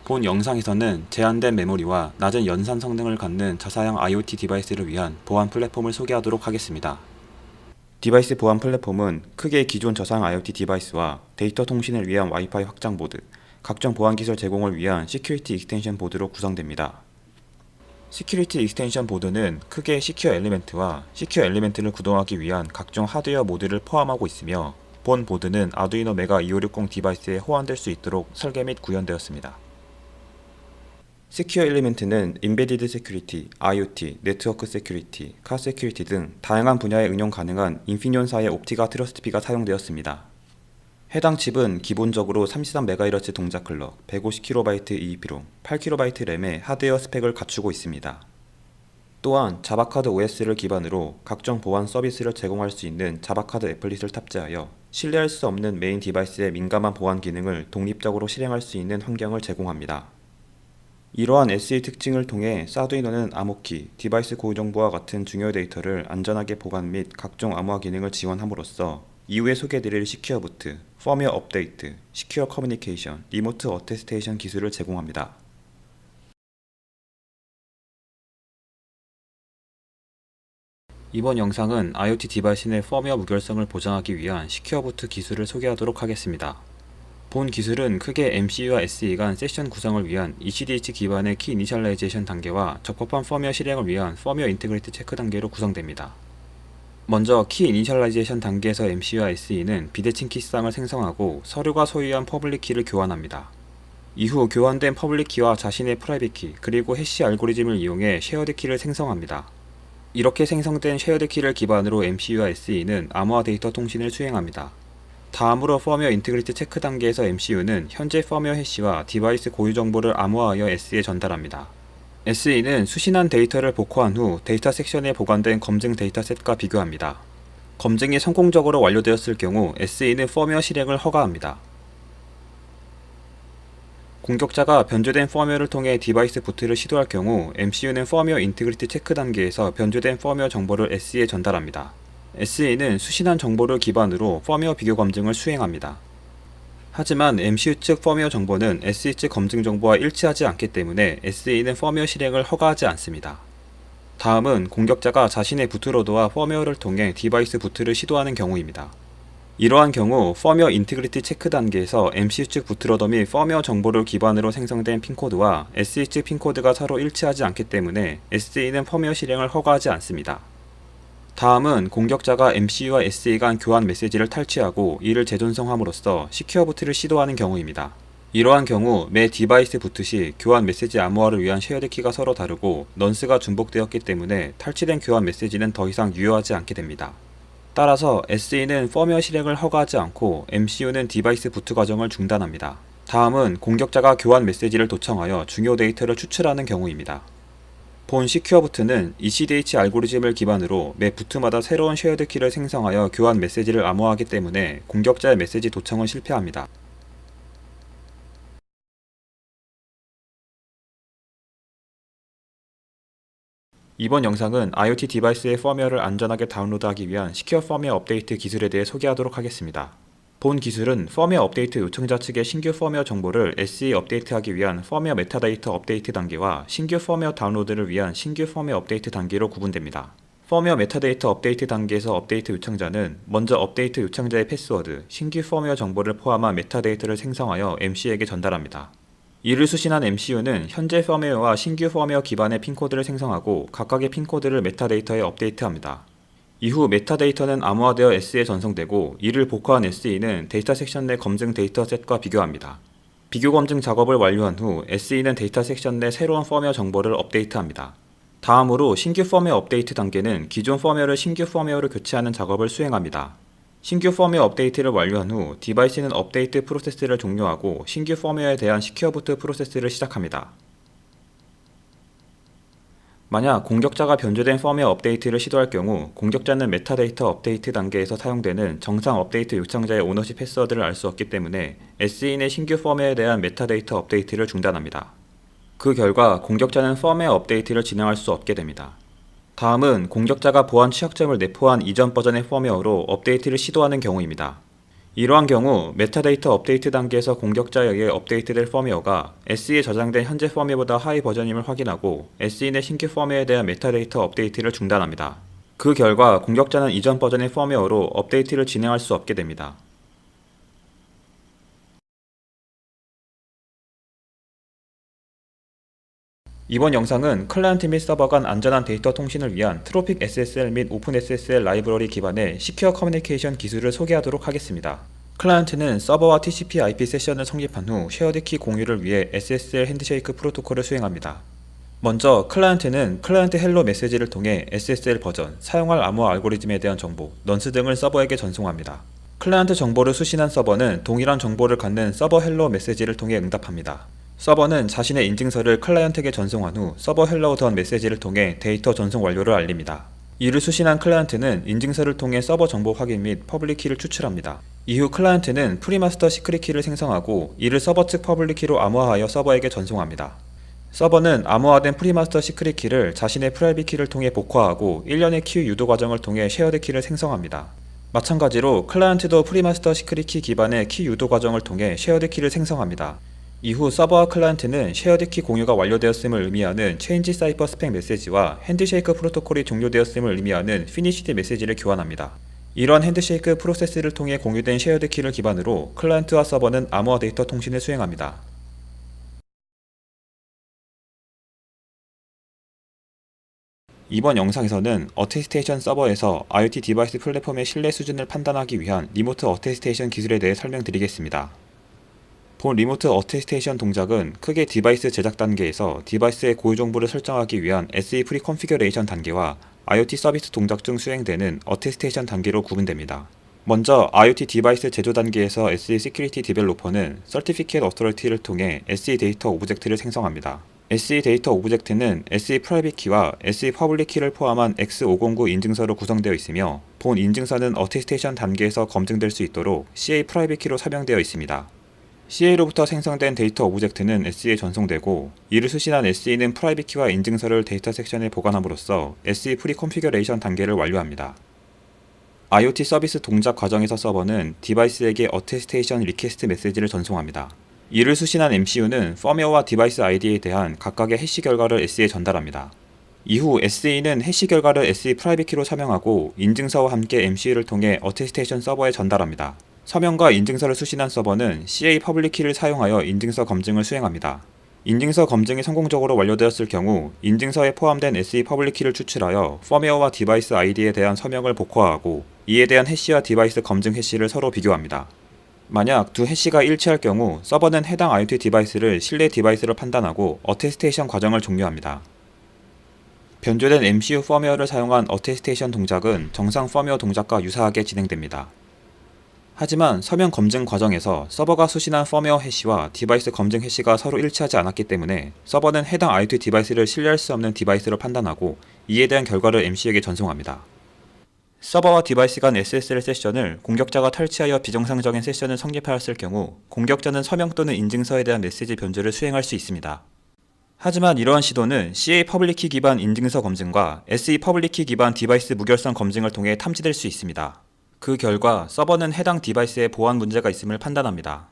본 영상에서는 제한된 메모리와 낮은 연산 성능을 갖는 저사양 IoT 디바이스를 위한 보안 플랫폼을 소개하도록 하겠습니다. 디바이스 보안 플랫폼은 크게 기존 저사양 IoT 디바이스와 데이터 통신을 위한 와이파이 확장 보드, 각종 보안 기술 제공을 위한 시큐리티 익스텐션 보드로 구성됩니다. 시큐리티 익스텐션 보드는 크게 시큐어 엘리멘트와 시큐어 엘리멘트를 구동하기 위한 각종 하드웨어 모듈을 포함하고 있으며 본 보드는 아두이노 메가 2560 디바이스에 호환될 수 있도록 설계 및 구현되었습니다. 시큐어 엘리멘트는 인베디드 세큐리티, IoT, 네트워크 세큐리티, 카 세큐리티 등 다양한 분야에 응용 가능한 인피니온사의 옵티가 트러스트비가 사용되었습니다. 해당 칩은 기본적으로 33MHz 동작 클럭, 150KB EEPROM, 8KB 램의 하드웨어 스펙을 갖추고 있습니다. 또한 자바카드 OS를 기반으로 각종 보안 서비스를 제공할 수 있는 자바카드 애플릿을 탑재하여 신뢰할 수 없는 메인 디바이스의 민감한 보안 기능을 독립적으로 실행할 수 있는 환경을 제공합니다. 이러한 SE 특징을 통해 사두이노는 암호키, 디바이스 고유 정보와 같은 중요 데이터를 안전하게 보관 및 각종 암호화 기능을 지원함으로써 이후에 소개해드릴 시큐어 부트, 펌웨어 업데이트, 시큐어 커뮤니케이션, 리모트 어테스테이션 기술을 제공합니다. 이번 영상은 IoT 디바이스 내 펌웨어 무결성을 보장하기 위한 시큐어 부트 기술을 소개하도록 하겠습니다. 본 기술은 크게 MCU와 SE 간 세션 구성을 위한 ECDH 기반의 키 이니셜라이제이션 단계와 적합한 펌웨어 실행을 위한 펌웨어 인테그리티 체크 단계로 구성됩니다. 먼저 키 이니셜라이제이션 단계에서 MCU와 SE는 비대칭 키쌍을 생성하고 서류가 소유한 퍼블릭 키를 교환합니다. 이후 교환된 퍼블릭 키와 자신의 프라이빗 키 그리고 해시 알고리즘을 이용해 쉐어드 키를 생성합니다. 이렇게 생성된 쉐어드 키를 기반으로 MCU와 SE는 암호화 데이터 통신을 수행합니다. 다음으로 펌웨어 인테그리티 체크 단계에서 MCU는 현재 펌웨어 해시와 디바이스 고유 정보를 암호화하여 SE에 전달합니다. SE는 수신한 데이터를 복호한 후 데이터 섹션에 보관된 검증 데이터셋과 비교합니다. 검증이 성공적으로 완료되었을 경우 SE는 펌웨어 실행을 허가합니다. 공격자가 변조된 펌웨어를 통해 디바이스 부트를 시도할 경우 MCU는 펌웨어 인테그리티 체크 단계에서 변조된 펌웨어 정보를 SE에 전달합니다. SE는 수신한 정보를 기반으로 펌웨어 비교 검증을 수행합니다. 하지만 MCU 측 펌웨어 정보는 SE 측 검증 정보와 일치하지 않기 때문에 SE는 펌웨어 실행을 허가하지 않습니다. 다음은 공격자가 자신의 부트로더와 펌웨어를 통해 디바이스 부트를 시도하는 경우입니다. 이러한 경우 펌웨어 인테그리티 체크 단계에서 MCU 측 부트로더 및 펌웨어 정보를 기반으로 생성된 핀코드와 SE 측 핀코드가 서로 일치하지 않기 때문에 SE는 펌웨어 실행을 허가하지 않습니다. 다음은 공격자가 MCU와 SE 간 교환 메시지를 탈취하고 이를 재존성함으로써 시큐어 부트를 시도하는 경우입니다. 이러한 경우 매 디바이스 부트 시 교환 메시지 암호화를 위한 쉐어드 키가 서로 다르고 넌스가 중복되었기 때문에 탈취된 교환 메시지는 더 이상 유효하지 않게 됩니다. 따라서 SE는 펌웨어 실행을 허가하지 않고 MCU는 디바이스 부트 과정을 중단합니다. 다음은 공격자가 교환 메시지를 도청하여 중요 데이터를 추출하는 경우입니다. 본 시큐어 부트는 ECDH 알고리즘을 기반으로 매 부트마다 새로운 쉐어드 키를 생성하여 교환 메시지를 암호화하기 때문에 공격자의 메시지 도청은 실패합니다. 이번 영상은 IoT 디바이스의 펌웨어를 안전하게 다운로드하기 위한 시큐어 펌웨어 업데이트 기술에 대해 소개하도록 하겠습니다. 본 기술은 펌웨어 업데이트 요청자 측의 신규 펌웨어 정보를 SE 업데이트하기 위한 펌웨어 메타데이터 업데이트 단계와 신규 펌웨어 다운로드를 위한 신규 펌웨어 업데이트 단계로 구분됩니다. 펌웨어 메타데이터 업데이트 단계에서 업데이트 요청자는 먼저 업데이트 요청자의 패스워드, 신규 펌웨어 정보를 포함한 메타데이터를 생성하여 MCU에게 전달합니다. 이를 수신한 MCU는 현재 펌웨어와 신규 펌웨어 기반의 핀코드를 생성하고 각각의 핀코드를 메타데이터에 업데이트합니다. 이후 메타데이터는 암호화되어 SE에 전송되고 이를 복호한 SE는 데이터 섹션 내 검증 데이터셋과 비교합니다. 비교 검증 작업을 완료한 후 SE는 데이터 섹션 내 새로운 펌웨어 정보를 업데이트합니다. 다음으로 신규 펌웨어 업데이트 단계는 기존 펌웨어를 신규 펌웨어로 교체하는 작업을 수행합니다. 신규 펌웨어 업데이트를 완료한 후 디바이스는 업데이트 프로세스를 종료하고 신규 펌웨어에 대한 시큐어 부트 프로세스를 시작합니다. 만약 공격자가 변조된 펌웨어 업데이트를 시도할 경우 공격자는 메타데이터 업데이트 단계에서 사용되는 정상 업데이트 요청자의 오너십 패스워드를 알 수 없기 때문에 SE 내 신규 펌웨어에 대한 메타데이터 업데이트를 중단합니다. 그 결과 공격자는 펌웨어 업데이트를 진행할 수 없게 됩니다. 다음은 공격자가 보안 취약점을 내포한 이전 버전의 펌웨어로 업데이트를 시도하는 경우입니다. 이러한 경우 메타데이터 업데이트 단계에서 공격자에 의해 업데이트될 펌웨어가 SE에 저장된 현재 펌웨어보다 하위 버전임을 확인하고 SE 내 신규 펌웨어에 대한 메타데이터 업데이트를 중단합니다. 그 결과 공격자는 이전 버전의 펌웨어로 업데이트를 진행할 수 없게 됩니다. 이번 영상은 클라이언트 및 서버 간 안전한 데이터 통신을 위한 트로픽 SSL 및 오픈 SSL 라이브러리 기반의 시큐어 커뮤니케이션 기술을 소개하도록 하겠습니다. 클라이언트는 서버와 TCP/IP 세션을 성립한 후 쉐어드 키 공유를 위해 SSL 핸드쉐이크 프로토콜을 수행합니다. 먼저 클라이언트는 클라이언트 헬로 메시지를 통해 SSL 버전, 사용할 암호화 알고리즘에 대한 정보, 넌스 등을 서버에게 전송합니다. 클라이언트 정보를 수신한 서버는 동일한 정보를 갖는 서버 헬로 메시지를 통해 응답합니다. 서버는 자신의 인증서를 클라이언트에게 전송한 후 서버 헬로우 던 메시지를 통해 데이터 전송 완료를 알립니다. 이를 수신한 클라이언트는 인증서를 통해 서버 정보 확인 및 퍼블릭 키를 추출합니다. 이후 클라이언트는 프리마스터 시크릿 키를 생성하고 이를 서버 측 퍼블릭 키로 암호화하여 서버에게 전송합니다. 서버는 암호화된 프리마스터 시크릿 키를 자신의 프라이빗 키를 통해 복화하고 일련의 키 유도 과정을 통해 쉐어드 키를 생성합니다. 마찬가지로 클라이언트도 프리마스터 시크릿 키 기반의 키 유도 과정을 통해 쉐어드 키를 생성합니다. 이후 서버와 클라이언트는 쉐어드 키 공유가 완료되었음을 의미하는 체인지 사이퍼 스펙 메시지와 핸드쉐이크 프로토콜이 종료되었음을 의미하는 피니시드 메시지를 교환합니다. 이러한 핸드쉐이크 프로세스를 통해 공유된 쉐어드 키를 기반으로 클라이언트와 서버는 암호화 데이터 통신을 수행합니다. 이번 영상에서는 어테스테이션 서버에서 IoT 디바이스 플랫폼의 신뢰 수준을 판단하기 위한 리모트 어테스테이션 기술에 대해 설명드리겠습니다. 본 리모트 어테스테이션 동작은 크게 디바이스 제작 단계에서 디바이스의 고유 정보를 설정하기 위한 SE 프리 컨피규레이션 단계와 IoT 서비스 동작 중 수행되는 어테스테이션 단계로 구분됩니다. 먼저 IoT 디바이스 제조 단계에서 SE 시큐리티 디벨로퍼는 서티피케이트 어토리티를 통해 SE 데이터 오브젝트를 생성합니다. SE 데이터 오브젝트는 SE 프라이빗 키와 SE 퍼블릭 키를 포함한 X509 인증서로 구성되어 있으며 본 인증서는 어테스테이션 단계에서 검증될 수 있도록 CA 프라이빗 키로 사명되어 있습니다. CA로부터 생성된 데이터 오브젝트는 SE에 전송되고 이를 수신한 SE는 프라이빗 키와 인증서를 데이터 섹션에 보관함으로써 SE 프리 컨피규레이션 단계를 완료합니다. IoT 서비스 동작 과정에서 서버는 디바이스에게 어테스테이션 리퀘스트 메시지를 전송합니다. 이를 수신한 MCU는 펌웨어와 디바이스 ID에 대한 각각의 해시 결과를 SE에 전달합니다. 이후 SE는 해시 결과를 SE 프라이빗 키로 서명하고 인증서와 함께 MCU를 통해 어테스테이션 서버에 전달합니다. 서명과 인증서를 수신한 서버는 CA 퍼블릭 키를 사용하여 인증서 검증을 수행합니다. 인증서 검증이 성공적으로 완료되었을 경우 인증서에 포함된 SE 퍼블릭 키를 추출하여 펌웨어와 디바이스 ID에 대한 서명을 복화하고 이에 대한 해시와 디바이스 검증 해시를 서로 비교합니다. 만약 두 해시가 일치할 경우 서버는 해당 IoT 디바이스를 신뢰 디바이스로 판단하고 어테스테이션 과정을 종료합니다. 변조된 MCU 펌웨어를 사용한 어테스테이션 동작은 정상 펌웨어 동작과 유사하게 진행됩니다. 하지만 서명 검증 과정에서 서버가 수신한 펌웨어 해시와 디바이스 검증 해시가 서로 일치하지 않았기 때문에 서버는 해당 IoT 디바이스를 신뢰할 수 없는 디바이스로 판단하고 이에 대한 결과를 MC에게 전송합니다. 서버와 디바이스 간 SSL 세션을 공격자가 탈취하여 비정상적인 세션을 성립하였을 경우 공격자는 서명 또는 인증서에 대한 메시지 변조를 수행할 수 있습니다. 하지만 이러한 시도는 CA 퍼블릭 키 기반 인증서 검증과 SE 퍼블릭 키 기반 디바이스 무결성 검증을 통해 탐지될 수 있습니다. 그 결과 서버는 해당 디바이스에 보안 문제가 있음을 판단합니다.